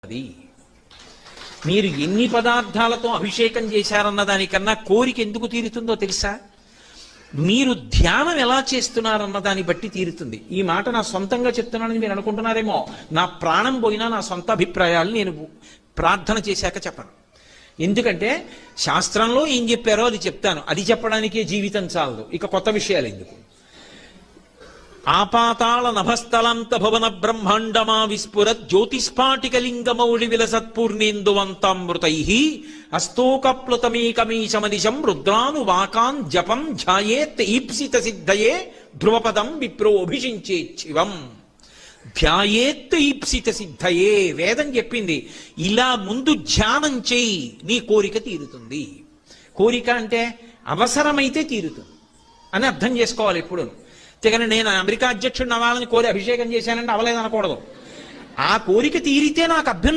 అది మీరు ఎన్ని పదార్థాలతో అభిషేకం చేశారన్న దానికన్నా కోరిక ఎందుకు తీరుతుందో తెలుసా? మీరు ధ్యానం ఎలా చేస్తున్నారన్న దాన్ని బట్టి తీరుతుంది. ఈ మాట నా సొంతంగా చెప్తున్నానని మీరు అనుకుంటున్నారేమో. నా ప్రాణం పోయినా నా సొంత అభిప్రాయాలు నేను ప్రార్థన చేశాక చెప్పను. ఎందుకంటే శాస్త్రంలో ఏం చెప్పారో అది చెప్తాను. అది చెప్పడానికే జీవితం చాలదు, ఇక కొత్త విషయాలు ఎందుకు. ఆపాతాళ నభస్థలంత భవన బ్రహ్మాండమా విస్ఫుర జ్యోతిస్ఫాటికలింగమౌళి విలసత్పూర్ణేందువంతామృతై అస్తోకప్లుతమేకమీశమనిశం రుద్రాను వాకాన్ జపం ధ్యాయేత్ ఈప్సిత సిద్ధయే ధ్రువపదం విప్రోభిషించేచ్చివం. ధ్యాయేత్ ఈప్సిత సిద్ధయే వేదం చెప్పింది. ఇలా ముందు ధ్యానం చేయి, నీ కోరిక తీరుతుంది. కోరిక అంటే అవసరమైతే తీరుతుంది అని అర్థం చేసుకోవాలి ఎప్పుడు. తెగని నేను అమెరికా అధ్యక్షుడిని అవ్వాలని కోరి అభిషేకం చేశానంటే అవలేదనకూడదు. ఆ కోరిక తీరితే నాకు అభ్యంతరం